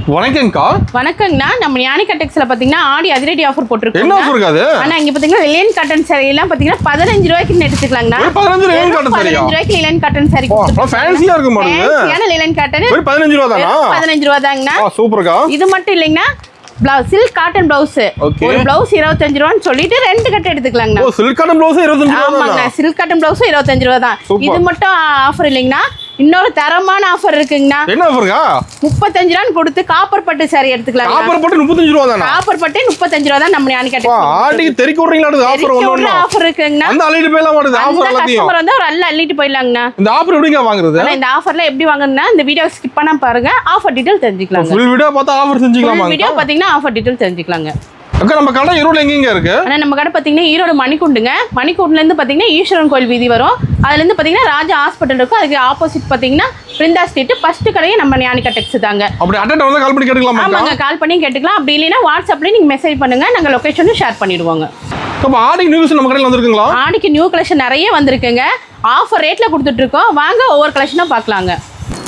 வணக்கம்க்கா. வணக்கங்கண்ணா. நம்ம ஞானி கட்டெக்ஸ்ல பாத்தீங்கன்னா ஆடி அதிரடி ஆஃபர் போட்டுருக்கோம். என்ன ஆஃபர் இருக்காது? ஆனா இங்க பாத்தீங்கன்னா லினன் காட்டன் saree எல்லாம் பாத்தீங்கன்னா 15 ரூபாய்க்கு எடுத்துக்கலாங்கண்ணா. 15 லினன் காட்டன் saree. 15 ரூபாய்க்கு லினன் காட்டன் saree கொடுத்துருக்கோம். ஃபேன்சியா இருக்கு மாடுங்க. ஃபேன்சியான லினன் காட்டன். 15 ரூபாய் தானா? 15 ரூபாய் தாங்கண்ணா. சூப்பர்க்கா. இது மட்டும் இல்லைங்கண்ணா. Blouse silk cotton blouse. ஒரு பிளவுஸ் 25 ரூபான்னு சொல்லிட்டு ரெண்டு கட்ட எடுத்துக்கலாங்கண்ணா. சில்க் காட்டன் பிளவுஸ் 25 ரூபாய். ஆமாங்க, சில்க் காட்டன் பிளவுஸ் 25 ரூபாய் தான். இது மட்டும் ஆஃபர் இல்லைங்கண்ணா. இன்னொரு தரமான ஆஃபர் இருக்குங்கண்ணா. என்ன ஆஃபர்க்கா? 35 ரூபாய் கொடுத்து காப்பர் பட்டு saree எடுத்துக்கலாம். காப்பர் பட்டு 35 ரூபாய் தானா? காப்பர் பட்டு 35 ரூபாய் தான் நம்ம ஞானி கட்டெக்ஸ். ஆடிக்கு தெறிக்க விடுறீங்களா? ஆஃபர் ஒண்ணு ஆஃபர் இருக்குங்கண்ணா. அந்த அள்ளிட்டு போய்லாம் மாடுது ஆஃபர் எல்லாத்தையும். கஸ்டமர் வந்து ஒரு அல்ல அள்ளிட்டு போய்லாங்கண்ணா. இந்த ஆஃபர் எப்படிங்க வாங்குறது? இந்த ஆஃபர்ல எப்படி வாங்குறதுன்னா இந்த வீடியோ ஸ்கிப் பண்ணாம பாருங்க. ஆஃபர் டீடைல் தெரிஞ்சுக்கலாம். ஃபுல் வீடியோ பார்த்தா ஆஃபர் செஞ்சுக்கலாமா? வீடியோ பாத்தீங்கன்னா ஆஃபர் டீடைல் தெரிஞ்சுக்கலாங்க. அக்கா நம்ம கடை ஈரோட்ல எங்க இருக்கு? நம்ம கடை பாத்தீங்கன்னா ஈரோடு மணிக்குண்டுங்க. மணிக்குண்டுல இருந்து பாத்தீங்கன்னா ஈஸ்வரன் கோயில் வீதி வரும். அதுல இருந்து பாத்தீங்கன்னா ராஜா ஹாஸ்பிடல் இருக்கும். அதுக்கு ஆப்போசிட் பாத்தீங்கன்னா பிருந்தா ஸ்ட்ரீட் ஃபர்ஸ்ட் கடையே நம்ம ஞானி கட்டெக்ஸ் தாங்க. அப்படி அட்டெண்ட் வந்து கால் பண்ணி கேட்டுக்கலாமா? ஆமாங்க, கால் பண்ணி கேட்டுக்கலாம். அப்படி இல்லைன்னா வாட்ஸ்அப்ல நீங்க மெசேஜ் பண்ணுங்க, நாங்க லொகேஷனும் ஷேர் பண்ணிடுவோங்க. அப்ப ஆடிக்கு நியூஸ் நம்ம கடையில வந்திருக்குங்களா? ஆடிக்கு நியூ கலெக்ஷன் நிறைய வந்திருக்குங்க. ஆஃபர் ரேட்ல கொடுத்துட்டு இருக்கோம். வாங்க ஒவ்வொரு கலெக்ஷனா பார்க்கலாங்க.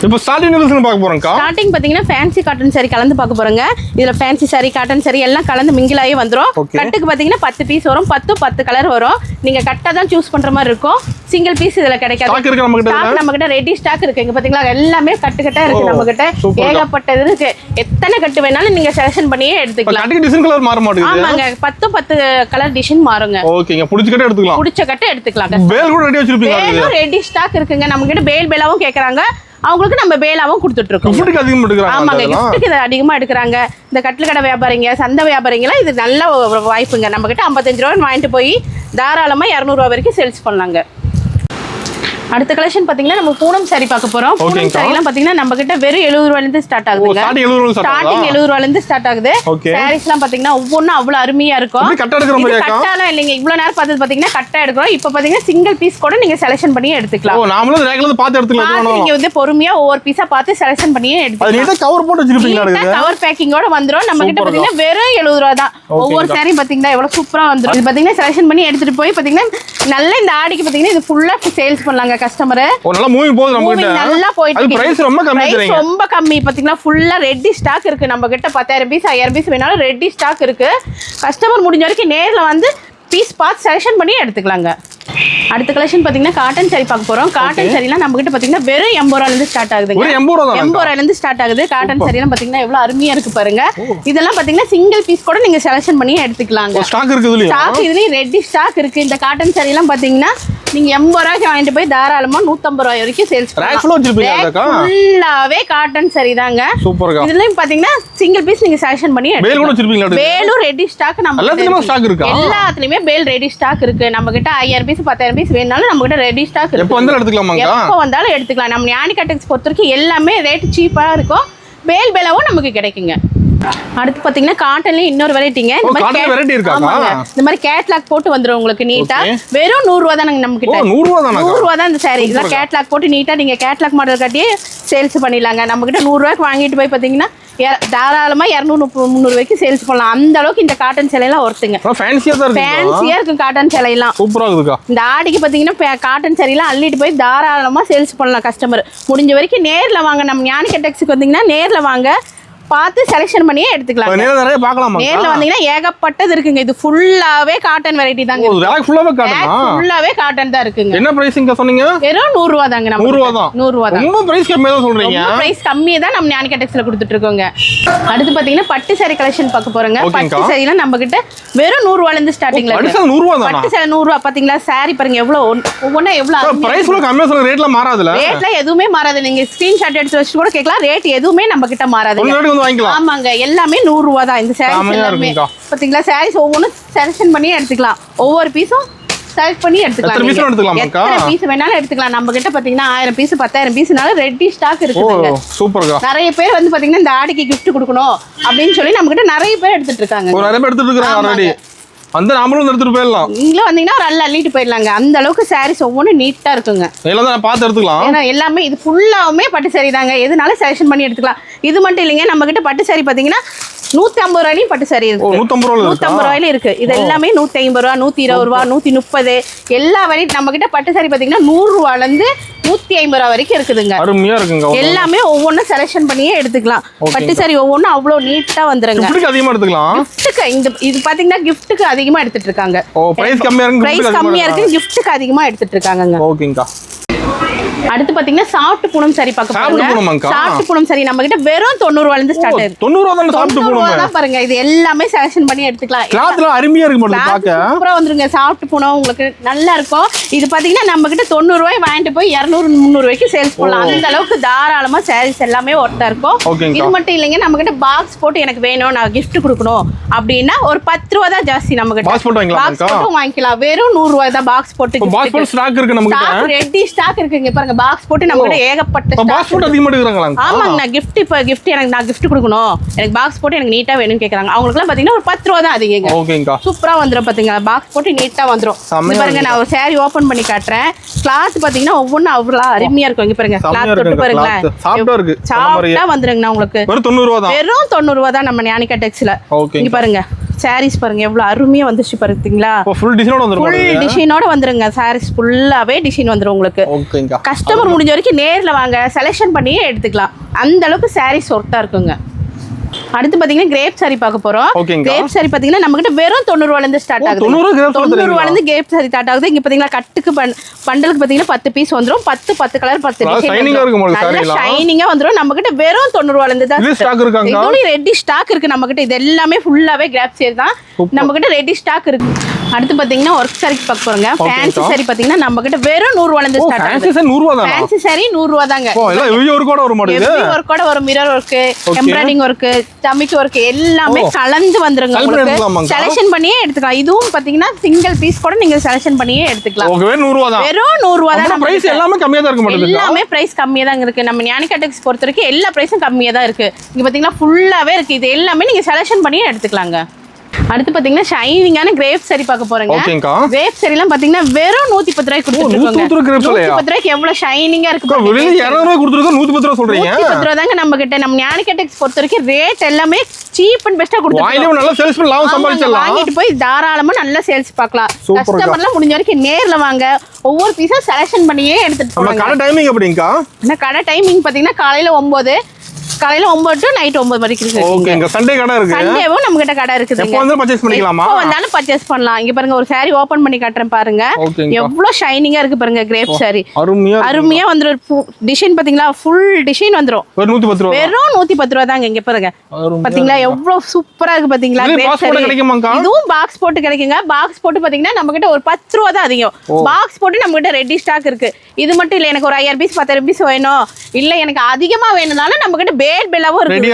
இப்போ ஸ்டார்டிங் நியூஸ் பார்க்க போறோம்க்கா. ஸ்டார்டிங் பாத்தீங்கன்னா ஃபேன்சி காட்டன் saree கலந்து பார்க்க போறோங்க. இதுல ஃபேன்சி saree காட்டன் saree எல்லாம் கலந்து மிங்கிள் ஆகி வந்துரும். கட்டுக்கு பாத்தீங்கன்னா 10 பீஸ் வரும். 10 கலர் வரும். நீங்க கட்டா தான் சூஸ் பண்ற மாதிரி இருக்கும். சிங்கிள் பீஸ் இதுல கிடைக்காது. ஸ்டாக் இருக்கு நம்ம கிட்ட. ஸ்டாக் நம்ம கிட்ட ரெடி ஸ்டாக் இருக்கு. இங்க பாத்தீங்களா எல்லாமே கட்டு கட்டா இருக்கு நம்ம கிட்ட. ஏகப்பட்டது இருக்கு. எத்தனை கட்டு வேணாலும் நீங்க செலக்ஷன் பண்ணியே எடுத்துக்கலாம். கட்டுக்கு டிசைன் கலர் மாற மாட்டேங்குது. ஆமாங்க, 10 கலர் டிசைன் மாறுங்க. ஓகேங்க, புடிச்ச கட்ட எடுத்துக்கலாம். புடிச்ச கட்ட எடுத்துக்கலாம். பேல் கூட ரெடி வச்சிருப்பீங்க. பேல் ரெடி ஸ்டாக் இருக்குங்க. நம்ம கிட்ட பேலாவும் கேக்குறாங்க. அவங்களுக்கு நம்ம பேலாவும் கொடுத்துட்டு இருக்கோம். கிஃப்ட்டுக்கு அதிகமா எடுக்கறாங்க. ஆமாங்க, கிஃப்ட்டுக்கு இத அதிகமா எடுக்கறாங்க. இந்த கட்டில் கடை வியாபாரிங்க, சந்தை வியாபாரிங்கலாம் இது நல்ல வாய்ப்புங்க. நம்ம கிட்ட 55 ரூபாய் வாங்கிட்டு போய் தாராளமா 200 ரூபாய் வரைக்கும் சேல்ஸ் பண்ணலாங்க. அடுத்த கலெக்ஷன் பாத்தீங்கன்னா நம்ம பூனம் saree பார்க்க போறோம். பூனம் saree எல்லாம் பாத்தீங்கன்னா நம்ம கிட்ட வெறும் 70 ரூபாயில இருந்து ஸ்டார்ட் ஆகுதுங்க. ஸ்டார்டிங் 70 ரூபாயில இருந்து ஸ்டார்ட் ஆகுது. sarees எல்லாம் பாத்தீங்கன்னா ஒவ்வொன்றும் அவ்வளவு அருமையா இருக்கும். கட்ட எடுக்கிற மாதிரி இருக்கா? கட்டாலாம் இல்லைங்க. இவ்வளவு நேரம் பார்த்தது பாத்தீங்கன்னா கட்டா எடுக்கிறோம். இப்போ பாத்தீங்கன்னா சிங்கிள் பீஸ் கூட நீங்க செலக்ஷன் பண்ணி எடுத்துக்கலாம். நாமளும் ரேக்ல இருந்து பார்த்து எடுத்துக்கலாம். நீங்க வந்து பொறுமையா ஒவ்வொரு பீஸா பார்த்து செலக்ஷன் பண்ணியே எடுத்துக்கலாம். அது நீங்க கவர் போட்டு வச்சிருப்பீங்களா? கவர் பேக்கிங்கோட வந்துரும். நம்ம கிட்ட பாத்தீங்கன்னா வெறும் 70 ரூபாய் தான். ஒவ்வொரு saree பாத்தீங்கன்னா எவ்வளவு சூப்பரா வந்துரும். இது பாத்தீங்கன்னா செலக்ஷன் பண்ணி எடுத்துட்டு போய் பாத்தீங்கன்னா நல்ல இந்த ஆடிக்கு பாத்தீங்கன்னா இது ஃபுல்லா சேல்ஸ் பண்ணலாங்க கஸ்டமர். நல்லா மூவிங் போகுது நம்ம கிட்ட. நல்லா போயிட்டு இருக்கு. பிரைஸ் ரொம்ப கம்மி தரீங்க. ரொம்ப கம்மி. பாத்தீங்கன்னா ஃபுல்லா ரெடி ஸ்டாக் இருக்கு நம்ம கிட்ட. 10000 பீஸ் 5000 பீஸ் வேணாலும் ரெடி ஸ்டாக் இருக்கு. கஸ்டமர் முடிஞ்ச வரைக்கும் நேர்ல வந்து பீஸ் பார்த்து செலக்ஷன் பண்ணி எடுத்துக்கலாங்க. அடுத்த கலெக்ஷன் பாத்தீங்கன்னா காட்டன் saree பார்க்க போறோம். காட்டன் saree நம்ம கிட்ட பாத்தீங்கன்னா வெறும் 80 ரூபாயில இருந்து ஸ்டார்ட் ஆகுதுங்க. 80 ரூபாயில இருந்து ஸ்டார்ட் ஆகுது. காட்டன் saree எல்லாம் பாத்தீங்கன்னா எவ்வளவு அருமையா இருக்கு பாருங்க. இதெல்லாம் பாத்தீங்கன்னா சிங்கிள் பீஸ் கூட நீங்க செலக்ஷன் பண்ணி எடுத்துக்கலாங்க. ஸ்டாக் இருக்கு இதுலயே. ஸ்டாக் இதுலயே ரெடி ஸ்டாக் இருக்கு. இந்த காட்டன் saree எல்லாம் பாத்தீங்கன்னா நீங்க 80 ரூபாய்க்கு வாங்கிட்டு போய் தாராளமா 150 ரூபாய் வரைக்கும் சேல்ஸ் பண்ணலாம். ஃபுல்லாவே காட்டன் saree தாங்க. சூப்பர்ங்க. இதுலயும் பாத்தீங்கன்னா சிங்கிள் பீஸ் நீங்க செலக்ஷன் பண்ணி பேல் கூட வச்சிருப்பீங்களா? பேலும் ரெடி ஸ்டாக் நம்ம எல்லாத்துலயும் ஸ்டாக் இருக்கு. எல்லாத்துலயுமே பேல் ரெடி ஸ்டாக் இருக்கு. நம்ம கிட்ட 5000 பீஸ் 10000 பீஸ் வேணாலும் நம்ம கிட்ட ரெடி ஸ்டாக் இருக்கு. எப்ப வந்தாலும் எடுத்துக்கலாமாங்க? எப்ப வந்தாலும் எடுத்துக்கலாம். நம்ம ஞானி கட்டெக்ஸ் பொறுத்தவரைக்கும் எல்லாமே ரேட் சீப்பா இருக்கும். பேலாவும் நமக்கு கிடைக்குங்க. அடுத்து பாத்தீங்கன்னா காட்டன்ல இன்னொரு வெரைட்டிங்க. இந்த மாதிரி கேட்லாக் போட்டு வந்துரும் உங்களுக்கு நீட்டா. வெறும் 100 ரூபாய் தான் நம்ம கிட்ட. 100 ரூபாய் தானா? 100 ரூபாய் தான் இந்த saree. இதெல்லாம் கேட்லாக் போட்டு நீட்டா நீங்க கேட்லாக் மாடல் கட்டியே சேல்ஸ் பண்ணிடலாங்க. நம்ம கிட்ட 100 ரூபாய்க்கு வாங்கிட்டு போய் பாத்தீங்கன்னா தாராளமா 200 300 ரூபாய்க்கு சேல்ஸ் பண்ணலாம். அந்த அளவுக்கு இந்த காட்டன் சேலை எல்லாம் ஒருத்துங்க. ஃபேன்சியா தான் இருக்கு. ஃபேன்சியா இருக்கு காட்டன் சேலை எல்லாம். சூப்பரா இருக்குக்கா. இந்த ஆடிக்கு பாத்தீங்கன்னா காட்டன் saree எல்லாம் அள்ளிட்டு போய் தாராளமா சேல்ஸ் பண்ணலாம். கஸ்டமர் முடிஞ்ச வரைக்கும் நேர்ல வாங்க. நம்ம ஞானி கட்டெக்ஸ்க்கு வந்தீங்கன்னா நேர்ல வாங்க, பார்த்து செலக்ஷன் பண்ணியே எடுத்துக்கலாம். நிறைய பார்க்கலாமா? நேர்ல வந்தீங்கன்னா ஏகப்பட்டது இருக்குங்க. இது ஃபுல்லாவே காட்டன் வெரைட்டி தாங்க. ரேக் ஃபுல்லாவே காட்டனா? ஃபுல்லாவே காட்டன் தான் இருக்குங்க. என்ன பிரைஸிங்க சொன்னீங்க? வெறும் 100 ரூபாய் தாங்க. நம்ம 100 ரூபாய் தான். 100 ரூபாய் தான். ரொம்ப பிரைஸ் கம்மியா தான் சொல்றீங்க. ரொம்ப பிரைஸ் கம்மியா தான் நம்ம ஞானி கட்டெக்ஸ்ல கொடுத்துட்டு இருக்கோங்க. அடுத்து பாத்தீங்கன்னா பட்டு saree கலெக்ஷன் பார்க்க போறோங்க. பட்டு saree நம்ம கிட்ட வெறும் 100 ரூபாயில இருந்து ஸ்டார்டிங்ல இருக்கு. பட்டு 100 ரூபாய் தானா? பட்டு saree 100 ரூபாய். பாத்தீங்களா saree பாருங்க எவ்வளவு ஒவ்வொண்ணா எவ்வளவு பிரைஸ் கூட கம்மியா சொல்ற. ரேட்ல மாறாதுல? ரேட்ல எதுவுமே மாறாது. நீங்க ஸ்கிரீன்ஷாட் எடுத்து வச்சு கூட கேட்கலாம். ரேட் எதுவுமே நம்ம கிட்ட மாறாது. வந்து வாங்கிக்கலாம். ஆமாங்க, எல்லாமே 100 ரூபாய் தான். இந்த sarees எல்லாமே பாத்தீங்களா sarees ஒவ்வொன்றும் செலக்ஷன் பண்ணி எடுத்துக்கலாம். ஒவ்வொரு பீஸும் செலக்ட் பண்ணி எடுத்துக்கலாம். எத்தனை பீஸ் வேணாலும் எடுத்துக்கலாம். நம்ம கிட்ட பாத்தீங்கன்னா 1000 பீஸ் 10000 பீஸ்னால ரெடி ஸ்டாக் இருக்குங்க. சூப்பர்ங்க. நிறைய பேர் வந்து பாத்தீங்கன்னா இந்த ஆடிக்கு gift கொடுக்கணும் அப்படின்னு சொல்லி நம்ம கிட்ட நிறைய பேர் எடுத்துட்டு இருக்காங்க. நிறைய பேர் எடுத்துட்டு இருக்காங்க ஆல்ரெடி. அந்த நாமளும் எடுத்துட்டு போயிடலாம். நீங்களும் வந்தீங்கன்னா ஒரு அள்ளிட்டு போயிடலாங்க. அந்த அளவுக்கு sarees ஒவ்வொன்றும் நீட்டா இருக்குங்க. எல்லாம் பார்த்து எடுத்துக்கலாம். ஏன்னா எல்லாமே இது ஃபுல்லாவுமே பட்டு saree தாங்க. எதுனாலும் செலக்ஷன் பண்ணி எடுத்துக்கலாம். இது மட்டும் இல்லைங்க, நம்ம கிட்ட பட்டு saree பாத்தீங்கன்னா 150 ரூபாயிலும் பட்டு சாரி இருக்கு. 150 ரூபாயில இருக்கு. 150 ரூபாயில இருக்கு. இது எல்லாமே 150 ரூபா, 120 ரூபா, 130 எல்லா வரை நம்ம கிட்ட பட்டு சாரி பாத்தீங்கன்னா 100 ரூபாயில இருந்து 150 ரூபா வரைக்கும் இருக்குதுங்க. அருமையா இருக்குங்க. எல்லாமே ஒவ்வொன்றும் செலக்ஷன் பண்ணியே எடுத்துக்கலாம். பட்டு சாரி ஒவ்வொன்றும் அவ்வளோ நீட்டா வந்துருங்க. கிஃப்ட்டுக்கு அதிகமா எடுத்துக்கலாம். கிஃப்ட்டுக்கு இது பாத்தீங்கன்னா கிஃப்ட்டுக்கு அதிகமா எடுத்துட்டு இருக்காங்க. பிரைஸ் கம்மியா இருக்கு. பிரைஸ் கம்மியா இருக்கு, கிஃப்ட்டுக்கு அதிகமா எடுத்துட்டு இருக்காங்க. ஓகேங்கா. அடுத்து பாத்தீங்கன்னா சாஃப்ட் பூனம் சாரி பார்க்க போறோங்க. சாஃப்ட் பூனம் சாரி நம்ம கிட்ட வெறும் 90 ரூபாயில இருந்து ஸ்டார்ட் ஆகுது. 90 ரூபாய் தான் சாஃப்ட் பூனம் தான் பாருங்க. இது எல்லாமே செலக்ஷன் பண்ணி எடுத்துக்கலாம். கிளாத்ல அருமையா இருக்கு மட்டும் பாக்க. சூப்பரா வந்துருங்க. சாஃப்ட் பூனம் உங்களுக்கு நல்லா இருக்கும். இது பாத்தீங்கன்னா நம்ம கிட்ட 90 ரூபாய் வாங்கிட்டு போய் 200 300 ரூபாய்க்கு சேல்ஸ் பண்ணலாம். அந்த அளவுக்கு தாராளமா சாரீஸ் எல்லாமே ஒர்த்தா இருக்கும். இது மட்டும் இல்லைங்க, நம்ம கிட்ட பாக்ஸ் போட்டு எனக்கு வேணும், நான் gift கொடுக்கணும் அப்படின்னா ஒரு 10 ரூபாய் தான் ஜாஸ்தி. நம்ம கிட்ட பாக்ஸ் போட்டு வாங்கிக்கலாம். வெறும் 100 ரூபாய் தான் பாக்ஸ் போட்டு. பாக்ஸ் போட்டு ஸ்டாக் இருக்கு நம்ம கிட்ட. ரெடி ஸ்டாக் இருக்குங்க பாருங்க. பாக்ஸ் போட்டு நம்ம கிட்ட ஏகப்பட்ட பாக்ஸ் போட்டு அதிகமா எடுக்கறாங்க. ஆமாங்க. நான் gift எனக்கு நான் gift கொடுக்கணும், எனக்கு பாக்ஸ் போட்டு எனக்கு நீட்டா வேணும்னு கேக்குறாங்க. அவங்களுக்குலாம் பாத்தீங்கன்னா ஒரு 10 ரூபாய் தான் அதிகங்க. ஓகேங்கா. சூப்பரா வந்துரும் பாத்தீங்க. பாக்ஸ் போட்டு நீட்டா வந்துரும். இங்க பாருங்க, நான் ஒரு saree ஓபன் பண்ணி காட்டுறேன். கிளாத் பாத்தீங்கன்னா ஒவ்வொன்றும் அவ்வளோ அருமையா இருக்கும். இங்க பாருங்க, கிளாத் தொட்டு பாருங்களேன். சாஃப்ட்டா இருக்கு. சாஃப்ட்டா வந்துருங்க. உங்களுக்கு வெறும் 90 ரூபாய் தான். வெறும் 90 ரூபாய் தான் நம்ம ஞானிகா டெக்ஸ்ல. இங்க பாருங்க சாரீஸ் பாருங்க எவ்வளவு அருமையா வந்துச்சு பாத்தீங்களா. ஃபுல் டிசைனோட வந்துரும். ஃபுல் டிசைனோட வந்துருங்க. சாரீஸ் ஃபுல்லாவே டிசைன் வந்துரும் உங்களுக்கு. ஓகேங்கா. கஸ்டமர் முடிஞ்ச வரைக்கும் நேர்ல வாங்க, செலக்ஷன் பண்ணியே எடுத்துக்கலாம். அந்த அளவுக்கு சாரீஸ் ஒர்த்தா இருக்குங்க. அடுத்து பாத்தீங்கன்னா கிரேப் சாரி பார்க்க போறோம். கிரேப் சாரி பாத்தீங்கன்னா நம்ம கிட்ட வெறும் 90 ரூபாயில இருந்து ஸ்டார்ட் ஆகுது. 90 ரூபாயில இருந்து கிரேப் சாரி ஸ்டார்ட் ஆகுது. இங்க பாத்தீங்கன்னா கட்டுக்கு பண்டலுக்கு பாத்தீங்கன்னா 10 பீஸ் வந்துரும். 10 கலர் 10 டிசைன் ஷைனிங்கா வந்துரும். நம்ம கிட்ட வெறும் 90 ரூபாயில இருந்து தான் ஸ்டாக் இருக்காங்க. இதுல ரெடி ஸ்டாக் இருக்கு நம்ம கிட்ட. இது எல்லாமே ஃபுல்லாவே கிரேப் சாரி தான். நம்ம கிட்ட ரெடி ஸ்டாக் இருக்கு. அடுத்து பாத்தீங்கன்னா ஒர்க் சாரி பார்க்க போறோங்க. ஃபேன்சி சாரி பாத்தீங்கன்னா நம்ம கிட்ட வெறும் 100 ரூபாயில இருந்து ஸ்டார்ட் ஆகுது. ஃபேன்சி 100 ரூபாய் தான். ஃபேன்சி சாரி 100 ரூபாய் தாங்க. எல்லாம் ஹெவி ஒர்க்கோட வர மாட்டேங்குது. ஹெவி ஒர்க்கோட வரும். மிரர் ஒர்க், எம்ப்ராய்டிங் ஒர்க், டமிக் ஒர்க் எல்லாமே கலந்து வந்துருங்க. உங்களுக்கு செலக்ஷன் பண்ணியே எடுத்துக்கலாம். இதுவும் பாத்தீங்கன்னா சிங்கிள் பீஸ் கூட நீங்க செலக்ஷன் பண்ணியே எடுத்துக்கலாம். ஓகே, வெறும் 100 ரூபாய் தான். வெறும் 100 ரூபாய் தான். பிரைஸ் எல்லாமே கம்மியா தான் இருக்கு மாட்டேங்குது. எல்லாமே பிரைஸ் கம்மியா தான் இருக்கு. நம்ம ஞானிகா டெக்ஸ் பொறுத்த வரைக்கும் எல்லா பிரைஸும் கம்மியா தான் இருக்கு. இங்க பாத்தீங்கன்னா ஃபுல்லாவே இருக்கு. இது எல்லாமே நீங்க செலக்ஷன் பண்ணியே எடுத்துக்கலாங்க. அடுத்து பாத்தீங்கன்னா ஷைனிங்கான கிரேப் சாரி பார்க்க போறேங்க. கிரேப் சாரிலாம் பாத்தீங்கன்னா வெறும் 110 ரூபாய்க்கு கொடுத்துருக்காங்க. 110 ரூபாய்க்கு எவ்வளவு ஷைனிங்கா இருக்கு பாருங்க. வெளிய 200 ரூபாய் கொடுத்துருக்கோம், 110 ரூபாய் சொல்றீங்க. 110 ரூபாய் தாங்க நம்ம கிட்ட. நம்ம ஞானிகா டெக்ஸ் பொறுத்த வரைக்கும் ரேட் எல்லாமே சீப் அண்ட் பெஸ்டா கொடுத்துருக்கோம். வாயிலே நல்லா சேல்ஸ் பண்ணி லாபம் சம்பாதிச்சலாம். வாங்கிட்டு போய் தாராளமா நல்ல சேல்ஸ் பார்க்கலாம். கஸ்டமர்லாம் முடிஞ்ச வரைக்கும் நேர்ல வாங்க. ஒவ்வொரு பீஸா செலக்ஷன் பண்ணியே எடுத்துட்டு போங்க. நம்ம கடை டைமிங் எப்படிங்கா? என்ன கடை டைமிங் பாத்தீங்கன்னா காலையில 9 டு நைட் 9 வரைக்கும் இருக்கு. ஓகேங்க. சண்டே கடை இருக்கு. சண்டேவும் நம்ம கிட்ட கடை இருக்குது. எப்போ வந்து பர்சேஸ் பண்ணிக்கலாமா? எப்போ வந்தாலும் பர்சேஸ் பண்ணலாம். இங்க பாருங்க ஒரு saree ஓபன் பண்ணி காட்டுறேன் பாருங்க. எவ்வளவு ஷைனிங்கா இருக்கு பாருங்க கிரேப் saree. அருமையா வந்துரும். டிசைன் பாத்தீங்களா? ஃபுல் டிசைன் வந்துரும். வெறும் 110 ரூபாய். வெறும் 110 ரூபாய் தாங்க. இங்க பாருங்க பாத்தீங்களா எவ்வளவு சூப்பரா இருக்கு பாத்தீங்களா கிரேப் saree. இதுவும் பாக்ஸ் போட்டு கிடைக்குங்க. பாக்ஸ் போட்டு பாத்தீங்கன்னா நம்ம கிட்ட ஒரு 10 ரூபாய் தான் அதிகம். பாக்ஸ் போட்டு நம்ம கிட்ட ரெடி ஸ்டாக் இருக்கு. இது மட்டும் இல்ல, எனக்கு ஒரு 5000 பீஸ் 10000 பீஸ் வேணும், இல்ல எனக்கு அதிகமா வேணும்னாலும் நம்ம கிட்ட பேட் பெல்லாவும் இருக்கு.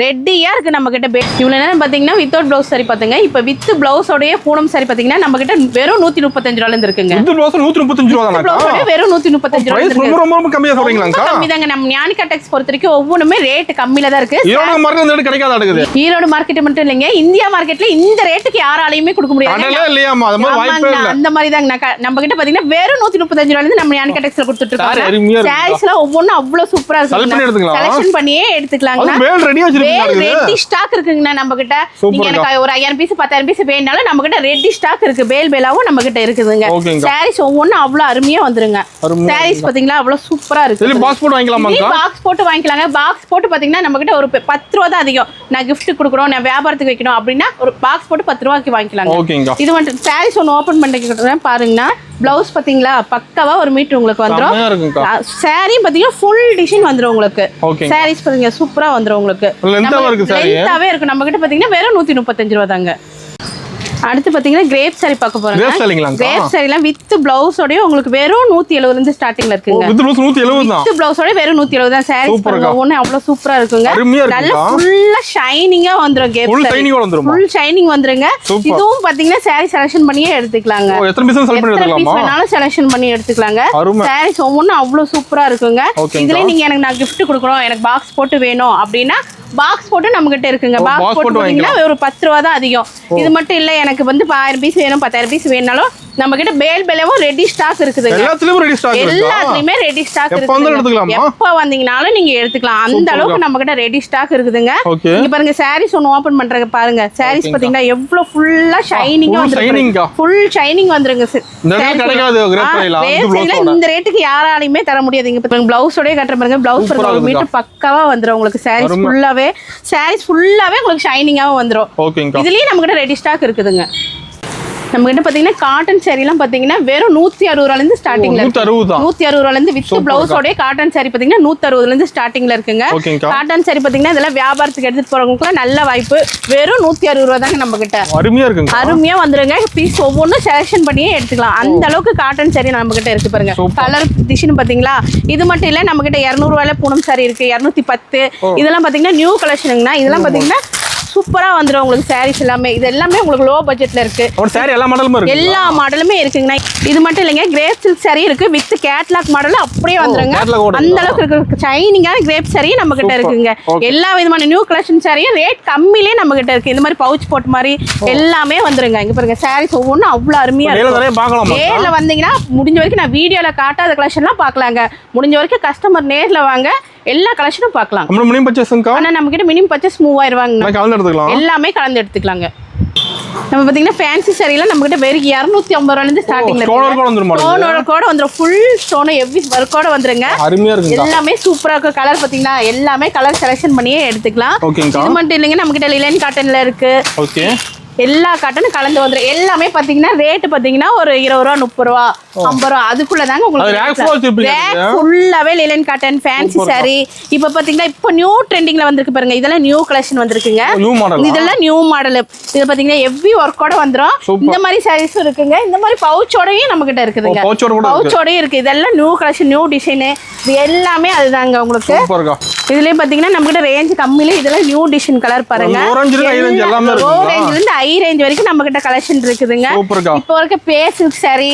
ரெடியா இருக்கு நம்ம கிட்ட. இவ்வளவு நேரம் பாத்தீங்கன்னா வித்தவுட் பிளவுஸ் சாரி பாத்தீங்க. இப்ப வித் பிளவுஸோட பூனம் சாரி பாத்தீங்கன்னா நம்ம கிட்ட வெறும் 135 ரூபாயில இருந்து இருக்குங்க. வித் பிளவுஸ் 135 ரூபாய் தானா? பிளவுஸோட வெறும் 135 ரூபாய் இருக்கு. ரொம்ப கம்மியா சொல்றீங்களாங்க? கம்மிதாங்க. நம்ம ஞானிகா டெக்ஸ் பொறுத்த வரைக்கும் ஒவ்வொண்ணுமே ரேட் கம்மியில தான் இருக்கு. ஈரோடு மார்க்கெட்ல இந்த கிடைக்காத இருக்குது. ஈரோடு மார்க்கெட் மட்டும் இல்லங்க, இந்தியா மார்க்கெட்ல இந்த ரேட்டுக்கு யாராலையுமே கொடுக்க முடியாது. கடல இல்லையாமா, அது மாதிரி வாய்ப்பே இல்ல. அந்த மாதிரி தாங்க நம்ம கிட்ட பாத்தீங்கன்னா வெறும் 135 ரூபாயில இருந்து நம்ம ஞானிகா டெக்ஸ்ல கொடுத்துட்டு இருக்கோம். சாரீஸ்ல ஒவ்வொன்றும் அவ்வளவு சூப்பரா இருக்கு. செலக்ஷன் பண்ணியே எடுத்துக்கலாம். ரெடி ஸ்டாக் இருக்குங்க நம்ம கிட்ட. நீங்க எனக்கு ஒரு 5000 பீஸ் 10000 பீஸ் வேணும்னாலும் நம்ம கிட்ட ரெடி ஸ்டாக் இருக்கு. பேலாவும் நம்ம கிட்ட இருக்குதுங்க. சாரீஸ் ஒவ்வொன்றும் அவ்வளவு அருமையா வந்துருங்க. சாரீஸ் பாத்தீங்களா அவ்வளவு சூப்பரா இருக்கு. பாக்ஸ் போட்டு வாங்கிக்கலாமா? பாக்ஸ் போட்டு வாங்கிக்கலாங்க. பாக்ஸ் போட்டு பாத்தீங்கன்னா நம்ம கிட்ட ஒரு 10 ரூபாய் தான் அதிகம். நான் கிஃப்ட் கொடுக்குறோம், நான் வியாபாரத்துக்கு வைக்கணும் அப்படின்னா ஒரு பாக்ஸ் போட்டு 10 ரூபாய்க்கு வாங்கிக்கலாங்க. இது வந்து சாரீஸ் ஒன்று ஓபன் பண்ணிக்கிறேன் பாருங்கன்னா. பிளவுஸ் பாத்தீங்களா பக்காவா ஒரு மீட்டர் உங்களுக்கு வந்துரும். சாரி பாத்தீங்கன்னா ஃபுல் டிசைன் வந்துரும் உங்களுக்கு. சாரீஸ் பாத்தீங்க சூப்பரா வந்துரும் உங்களுக்கு. லென்த்தாவே இருக்கு. நம்ம கிட்ட பாத்தீங்கன்னா வெறும் 135 ரூபாய் தாங்க. அடுத்து பாத்தீங்கன்னா கிரேப் சாரி பார்க்க போறோம். கிரேப் சாரிலாம் வித் பிளவுஸோட உங்களுக்கு வெறும் 170 இருந்து ஸ்டார்டிங்ல இருக்குங்க. வித் பிளவுஸ் 170 தான். வித் பிளவுஸோட வெறும் 170 தான். சாரீஸ் ஒவ்வொண்ணு அவ்வளவு சூப்பரா இருக்குங்க. நல்ல ஃபுல்லா ஷைனிங்கா வந்துரும். கேப் ஃபுல் ஷைனிங் வந்துரும். ஃபுல் ஷைனிங் வந்துருங்க. இதுவும் பாத்தீங்கன்னா சாரி செலக்ஷன் பண்ணியே எடுத்துக்கலாங்க. எத்தனை பீஸ் செலக்ட் பண்ணி எடுத்துக்கலாமா? வேணாலும் செலக்ஷன் பண்ணி எடுத்துக்கலாங்க. சாரீஸ் ஒவ்வொண்ணு அவ்வளவு சூப்பரா இருக்குங்க. இதுல நீங்க எனக்கு நான் gift கொடுக்கணும், எனக்கு பாக்ஸ் போட்டு வேணும் அப்படின்னா பாக்ஸ் போட்டு நம்ம கிட்ட இருக்குங்க. பாக்ஸ் போட்டு வாங்கினா ஒரு 10 ரூபாய் தான் அதிகம். இது மட்டும் இல்ல, எனக்கு வந்து 1000 பீஸ் வேணும் 10000 பீஸ் வேணும்னாலும் நம்ம கிட்ட பேலவும் ரெடி ஸ்டாக் இருக்குதுங்க. எல்லாத்துலயும் ரெடி ஸ்டாக் இருக்கு. எல்லாத்துலயுமே ரெடி ஸ்டாக் எப்ப வந்து எடுத்துக்கலாமா? எப்ப வந்தீங்கனாலும் நீங்க எடுத்துக்கலாம். அந்த அளவுக்கு நம்ம கிட்ட ரெடி ஸ்டாக் இருக்குதுங்க. இங்க பாருங்க சாரீஸ் ஒன்னு ஓபன் பண்றங்க பாருங்க. சாரீஸ் பாத்தீங்கன்னா எவ்வளவு ஃபுல்லா ஷைனிங்கா வந்துருக்கு. ஃபுல் ஷைனிங் வந்துருங்க. இந்த ரேட் கிடைக்காது கிரேட் பிரைஸ்ல. இந்த ரேட்டுக்கு யாராலையுமே தர முடியாது. இங்க பாருங்க ப்ளவுஸோட கட்டற பாருங்க. ப்ளவுஸ் ஒரு மீட்டர் பக்காவா வந்துரும் உங்களுக்கு. சாரீஸ் ஃபுல்லாவே உங்களுக்கு ஷைனிங்காவே வந்துரும். ஓகேங்க. இதுலயே நம்ம கிட்ட ரெடி ஸ்டாக் இருக்குதுங்க. நம்ம கிட்ட பாத்தீங்கன்னா காட்டன் சாரி எல்லாம் பாத்தீங்கன்னா வெறும் 160 ரூபாயில இருந்து ஸ்டார்டிங்ல இருக்கு. 160 ரூபாயில இருந்து வித் பிளவுஸோட காட்டன் சாரி பாத்தீங்கன்னா 160 இருந்து ஸ்டார்டிங்ல இருக்குங்க. காட்டன் சாரி பாத்தீங்கன்னா இதெல்லாம் வியாபாரத்துக்கு எடுத்துட்டு போறவங்களுக்கு நல்ல வாய்ப்பு. வெறும் 160 ரூபாய் தாங்க நம்ம கிட்ட. அருமையா இருக்குங்க. அருமையா வந்துருங்க. பீஸ் ஒவ்வொன்றும் செலக்ஷன் பண்ணியே எடுத்துக்கலாம். அந்த அளவுக்கு காட்டன் சாரி நம்ம கிட்ட இருக்கு பாருங்க. கலர் டிசைன் பாத்தீங்களா? இது மட்டும் இல்ல நம்ம கிட்ட 200 ரூபாயில பூனம் சாரி இருக்கு. 210 இதெல்லாம் பாத்தீங்கன்னா நியூ கலெக்ஷனுங்கண்ணா. இதெல்லாம் பாத்தீங்கன்னா சூப்பரா வந்துரும் உங்களுக்கு. சாரீஸ் எல்லாமே இது எல்லாமே உங்களுக்கு லோ பட்ஜெட்ல இருக்கு. சாரி எல்லா மாடலுமே இருக்கு. எல்லா மாடலுமே இருக்குங்கண்ணா. இது மட்டும் இல்லைங்க, கிரேப் சில்க் சாரி இருக்கு வித் கேட்லாக் மாடல் அப்படியே வந்துருங்க. அந்த அளவுக்கு இருக்கு. ஷைனிங்கான கிரேப் சாரி நம்ம கிட்ட இருக்குங்க. எல்லா விதமான நியூ கலெக்ஷன் சாரியும் ரேட் கம்மிலே நம்ம கிட்ட இருக்கு. இந்த மாதிரி பவுச் போட் மாதிரி எல்லாமே வந்துருங்க. இங்க பாருங்க சாரீஸ் ஒவ்வொன்றும் அவ்வளவு அருமையா இருக்கு. நேர்ல வந்தீங்கன்னா முடிஞ்ச வரைக்கும் நான் வீடியோல காட்டாத கலெக்ஷன்லாம் பார்க்கலாங்க. முடிஞ்ச வரைக்கும் கஸ்டமர் நேர்ல வாங்க, எல்லா கலெக்ஷனும் பார்க்கலாம். மினிமம் பர்ச்சேஸ்ங்கா? ஆனா நம்ம கிட்ட மினிமம் பர்ச்சேஸ் 3000 ரூபாய்ங்க. கலந்து எடுத்துக்கலாம். எல்லாமே கலந்து எடுத்துக்கலாங்க. நம்ம பாத்தீங்கன்னா ஃபேன்சி சாரில நம்ம கிட்ட வெறும் 250 ரூபாயில இருந்து ஸ்டார்டிங்ல இருக்கு. ஸ்டோனோட கூட வந்துரும். ஃபுல் ஸ்டோன் ஹெவி வர்க்கோட வந்துருங்க. அருமையா இருக்கு. எல்லாமே சூப்பரா இருக்கு. கலர் பாத்தீங்கன்னா எல்லாமே கலர் செலக்ஷன் பண்ணியே எடுத்துக்கலாம். இது மட்டும் இல்லைங்க, நம்ம கிட்ட லிலன் காட்டன்ல இருக்கு. ஓகே. எல்லா காட்டனும் கலந்து வந்துரும். எல்லாமே பாத்தீங்கன்னா ரேட் பாத்தீங்கன்னா ஒரு 20 ரூபா 30 ரூபா 50 ரூபா அதுக்குள்ளதாங்க உங்களுக்கு. ஃபுல்லாவே லிலன் காட்டன் ஃபேன்சி சாரி. இப்ப பாத்தீங்கன்னா இப்ப நியூ ட்ரெண்டிங்ல வந்திருக்கு பாருங்க. இதெல்லாம் நியூ கலெக்ஷன் வந்திருக்குங்க. இதெல்லாம் நியூ மாடல். இது பாத்தீங்கன்னா ஹெவி ஒர்க்கோட வந்துரும். இந்த மாதிரி சாரீஸும் இருக்குங்க. இந்த மாதிரி பவுச்சோடயும் நம்ம கிட்ட இருக்குதுங்க. பவுச்சோடயும் இருக்கு. இதெல்லாம் நியூ கலெக்ஷன் நியூ டிசைன். இது எல்லாமே அதுதாங்க உங்களுக்கு. இதுலயே பாத்தீங்கன்னா நம்ம கிட்ட ரேஞ்ச் கம்மியில இதெல்லாம் நியூ டிசைன் கலர் பாருங்க. லோ ரேஞ்ச்ல இருந்து ஹை ரேஞ்ச் வரைக்கும் நம்ம கிட்ட கலெக்ஷன் இருக்குதுங்க. இப்போ இருக்க பேசிக் சாரி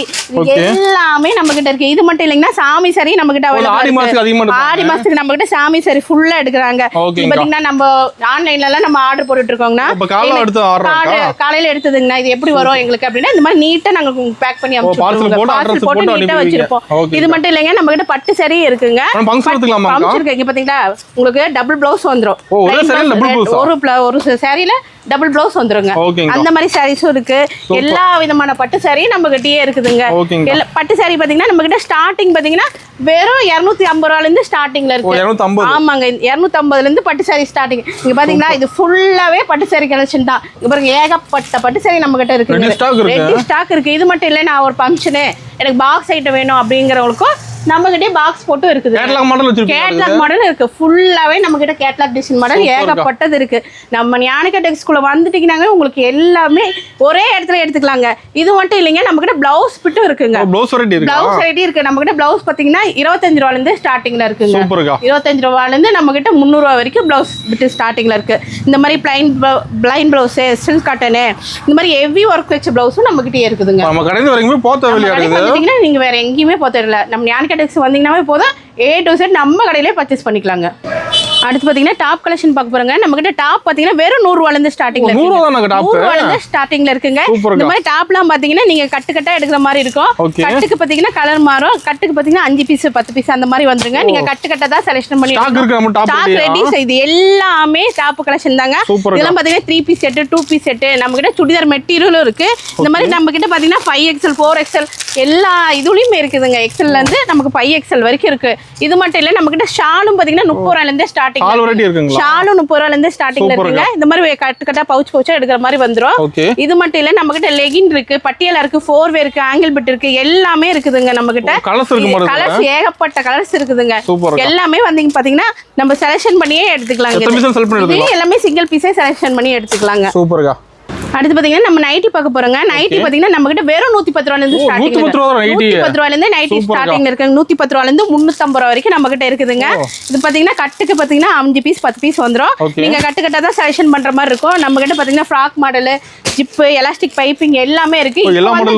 எல்லாமே நம்ம கிட்ட இருக்கு. இது மட்டும் இல்லைங்கன்னா சாமி சாரி நம்ம கிட்ட ஆடி மாசத்துக்கு நம்ம கிட்ட சாமி சாரி ஃபுல்லா எடுக்கிறாங்க. பாத்தீங்கன்னா நம்ம ஆன்லைன்ல எல்லாம் நம்ம ஆர்டர் போட்டுட்டு இருக்கோம்னா காலையில எடுத்ததுங்கண்ணா இது எப்படி வரும் எங்களுக்கு அப்படின்னா இந்த மாதிரி நீட்டா நாங்க பேக் பண்ணி அனுப்பிச்சிருக்கோம். பார்சல் போட்டு நீட்டா வச்சிருப்போம். இது மட்டும் இல்லைங்க, நம்ம கிட்ட பட்டு சாரி இருக்குங்க. இங்க பாத்தீங்களா உங்களுக்கு டபுள் பிளவுஸ் வந்துரும். ஒரு சாரியில டபுள் பிளவுஸ் வந்துருங்க. அந்த மாதிரி சாரீஸும் இருக்கு. எல்லா விதமான பட்டு சாரி நம்ம கிட்டயே இருக்குதுங்க. பட்டு சாரி பாத்தீங்கன்னா நம்ம கிட்ட ஸ்டார்டிங் பாத்தீங்கன்னா வெறும் 250 ரூபாயில இருந்து ஸ்டார்டிங்ல இருக்கு. ஆமாங்க, 250 இருந்து பட்டு சாரி ஸ்டார்டிங். இங்க பாத்தீங்கன்னா இது ஃபுல்லாவே பட்டு சாரி கலெக்ஷன் தான். இங்க பாருங்க ஏகப்பட்ட பட்டு சாரி நம்ம கிட்ட இருக்கு. ரெடி ஸ்டாக் இருக்கு. இது மட்டும் இல்ல, நான் ஒரு ஃபங்க்ஷனு எனக்கு பாக்ஸ் ஐட்டம் வேணும் அப்படிங்கறவங்களுக்கும் நம்ம கிட்ட பாக்ஸ் போட்டு இருக்குது. கேட்லாக் மாடல் இருக்கு. ஃபுல்லாவே நம்ம கிட்ட கேட்லாக் டிசைன் மாடல் ஏகப்பட்டது இருக்கு. நம்ம ஞானிகா டெக்ஸ்குள்ள வந்துட்டீங்கன்னாங்க உங்களுக்கு எல்லாமே ஒரே இடத்துல எடுத்துக்கலாங்க. இது மட்டும் இல்லைங்க, நம்ம கிட்ட பிளவுஸ் பிட்டும் இருக்குங்க. பிளவுஸ் ரெடி இருக்கு. நம்ம கிட்ட பிளவுஸ் பாத்தீங்கன்னா 25 ரூபாயில இருந்து ஸ்டார்டிங்ல இருக்குங்க. 25 ரூபாயில இருந்து நம்ம கிட்ட 300 ரூபாய் வரைக்கும் பிளவுஸ் பிட் ஸ்டார்டிங்ல இருக்கு. இந்த மாதிரி பிளைன் பிளவுஸ், சில்க் காட்டன், இந்த மாதிரி ஹெவி ஒர்க் வச்ச பிளவுஸும் நம்ம கிட்டே இருக்குதுங்க. நம்ம கடையில வரைக்கும் போத்தீங்கன்னா நீங்க வேற எங்கேயுமே போத்த இல்ல. நம்ம ஞானிகா டெக்ஸ் வந்தீங்கன்னாவே போதும், A to Z நம்ம கடையிலே பர்ச்சேஸ் பண்ணிக்கலாங்க. அடுத்து பாத்தீங்கன்னா டாப் கலெக்ஷன் பார்க்க போறோங்க. நம்ம கிட்ட டாப் பாத்தீங்கன்னா வெறும் 100 ரூபாயில இருந்து ஸ்டார்டிங்ல இருக்கு. 100 ரூபாயில இருந்து ஸ்டார்டிங்ல இருக்குங்க. இந்த மாதிரி டாப்லாம் பாத்தீங்கன்னா நீங்க கட்டா எடுக்கிற மாதிரி இருக்கும். கட்டுக்கு பாத்தீங்கன்னா கலர் மாறும். கட்டுக்கு பாத்தீங்கன்னா 5 பீஸ் 10 பீஸ் அந்த மாதிரி வந்துருங்க. நீங்க கட்டா தான் செலக்ஷன் பண்ணி டாப் ரெடி. இது எல்லாமே டாப் கலெக்ஷன் தாங்க. இதெல்லாம் பாத்தீங்கன்னா 3 பீஸ் செட் 2 பீஸ் செட். நம்ம கிட்ட சுடிதார் மெட்டீரியலும் இருக்கு. இந்த மாதிரி நம்ம கிட்ட பாத்தீங்கன்னா 5XL 4XL எல்லா இதுலயுமே இருக்குதுங்க. எக்ஸ்எல்ல இருந்து நமக்கு 5XL வரைக்கும் இருக்கு. இது மட்டும் இல்ல, நம்ம கிட்ட ஷாலும் பாத்தீங்கன்னா 30 ரூபாயில இருந்து ஸ்டார்டிங். ஷாலும் 30 ரூபாயில இருந்து ஸ்டார்டிங்ல இருக்குங்க. இந்த மாதிரி கட்டா பவுச்சா எடுக்கிற மாதிரி வந்துரும். இது மட்டும் இல்ல, நம்ம கிட்ட லெகின் இருக்கு, பட்டியலா இருக்கு, 4வே இருக்கு, ஆங்கிள் பிட் இருக்கு, எல்லாமே இருக்குதுங்க. நம்ம கிட்ட கலர்ஸ் ஏகப்பட்ட கலர்ஸ் இருக்குதுங்க. எல்லாமே வந்தீங்க பாத்தீங்கன்னா நம்ம செலக்ஷன் பண்ணியே எடுத்துக்கலாங்க. எல்லாமே சிங்கிள் பீஸே செலக்ஷன் பண்ணி எடுத்துக்கலாங்க. சூப்பர்ங்க. அடுத்து பாத்தீங்கன்னா நம்ம நைட்டி பார்க்க போறோங்க. நைட்டி பாத்தீங்கன்னா நம்ம கிட்ட வெறும் 110 ரூபாயில இருந்து ஸ்டார்டிங். 110 ரூபாயில இருந்து நைட்டி ஸ்டார்டிங்ல இருக்கு. 110 ரூபாயில இருந்து 350 ரூபாய் வரைக்கும் நம்ம கிட்ட இருக்குதுங்க. இது பாத்தீங்கன்னா கட்டுக்கு பாத்தீங்கன்னா 5 பீஸ் 10 பீஸ் வந்துரும். நீங்க கட்டா தான் செலக்ஷன் பண்ற மாதிரி இருக்கும். நம்ம கிட்ட பாத்தீங்கன்னா frock model, zip, elastic piping எல்லாமே இருக்கு.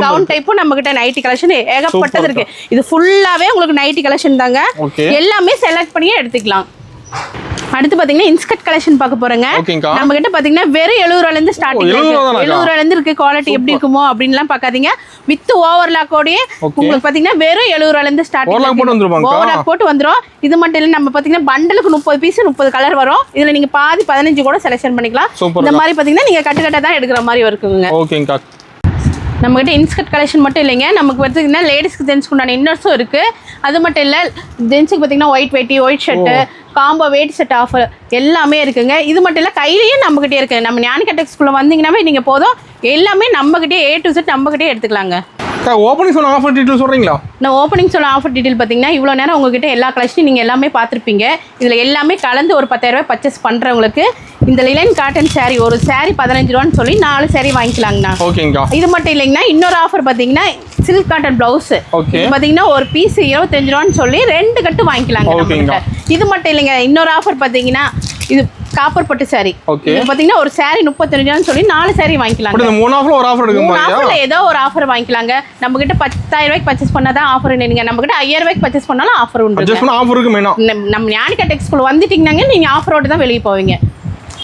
கவுன் டைப்பும் நம்ம கிட்ட நைட்டி கலெக்ஷன் ஏகப்பட்டது இருக்கு. இது ஃபுல்லாவே உங்களுக்கு நைட்டி கலெக்ஷன் தாங்க. எல்லாமே செலக்ட் பண்ணியே எடுத்துக்கலாம். அடுத்து பாத்தீங்கன்னா இன்ஸ்கர்ட் கலெக்ஷன் பார்க்க போறேங்க. ஓகேங்கா. நம்ம கிட்ட பாத்தீங்கன்னா வெறும் 70 ரூபாயில இருந்து ஸ்டார்டிங் இருக்கு. 70 ரூபாயில இருந்து இருக்கு. குவாலிட்டி எப்படி இருக்குமோ அப்படின்லாம் பார்க்காதீங்க. வித் ஓவர்லாக் ஓடியே உங்களுக்கு பாத்தீங்கன்னா வெறும் 70 ரூபாயில இருந்து ஸ்டார்டிங். ஓவர்லாக் போட்டு வந்துருவாங்க. ஓவர்லாக் போட்டு வந்துரும். இது மட்டும் இல்ல நம்ம பாத்தீங்கன்னா பண்டலுக்கு 30 பீஸ் 30 கலர் வரும். இதுல நீங்க பாதி 15 கூட செலக்ஷன் பண்ணிக்கலாம். இந்த மாதிரி பாத்தீங்கன்னா நீங்க கட்டு கட்டா தான் எடுக்கிற மாதிரி இருக்குங்க. ஓகேங்கா. நம்ம கிட்ட இன்ஸ்கர்ட் கலெக்ஷன் மட்டும் இல்லைங்க, நமக்கு பார்த்தீங்கன்னா லேடிஸ்க்கு ஜென்ஸ்க்கு உண்டான இன்னர்ஸும் இருக்கு. அது மட்டும் இல்லை ஜென்ஸுக்கு பார்த்தீங்கன்னா ஒயிட் வெட்டி, ஒயிட் ஷர்ட்டு, காம்போ வேட்டி செட் ஆஃபர் எல்லாமே இருக்குங்க. இது மட்டும் இல்லை கையிலேயே நம்மகிட்டே இருக்குது. நம்ம ஞானிகா டெக்ஸ்குள்ளே வந்தீங்கன்னாவே நீங்கள் போதும் எல்லாமே நம்மகிட்டே A to Z நம்மகிட்டே எடுத்துக்கலாங்க. ஓப்பனிங் சொல்ல ஆஃபர் டீடைல் சொல்றீங்களா? நான் ஓப்பனிங் சொல்ல ஆஃபர் டீடைல் பார்த்தீங்கன்னா இவ்வளோ நேரம் உங்ககிட்ட எல்லா கலெக்ஷனும் நீங்கள் எல்லாமே பார்த்துருப்பீங்க. இதில் எல்லாமே கலந்து ஒரு 10,000 ரூபாய் பர்ச்சேஸ் பண்ணுறவங்களுக்கு இந்த லினன் காட்டன் சாரீ ஒரு சாரீ 15 ரூபான்னு சொல்லி 4 சாரீ வாங்கிக்கலாங்கண்ணா. ஓகேங்கா. இது மட்டும் இல்லைங்கண்ணா இன்னொரு ஆஃபர் பார்த்தீங்கன்னா சில்க் காட்டன் பிளவுஸ் பார்த்தீங்கன்னா ஒரு பீஸ் 25 ரூபான்னு சொல்லி 2 கட்டு வாங்கிக்கலாங்க. இது மட்டும் இல்லைங்க இன்னொரு ஆஃபர் பார்த்தீங்கன்னா இது காப்பர் பட்டு சாரி. இது பாத்தீங்கன்னா ஒரு சாரி 35 ரூபான்னு சொல்லி 4 சாரி வாங்கிக்கலாம். இந்த மூணு ஆஃபர்ல ஒரு ஆஃபர் இருக்கு. மூணு ஆஃபர்ல ஏதோ ஒரு ஆஃபர் வாங்கிக்கலாங்க. நம்ம கிட்ட 10,000 ரூபாய்க்கு பர்ச்சேஸ் பண்ணாதான் ஆஃபர் இல்லைங்க. நம்ம கிட்ட 5,000 ரூபாய்க்கு பர்ச்சேஸ் பண்ணாலும் ஆஃபர் உண்டு. பர்ச்சேஸ் பண்ண ஆஃபர் இருக்கு மெயினா. நம்ம ஞானிகா டெக்ஸ்குள்ள வந்துட்டீங்கன்னாங்க நீங்க ஆஃபரோட தான் வெளிய போவீங்க.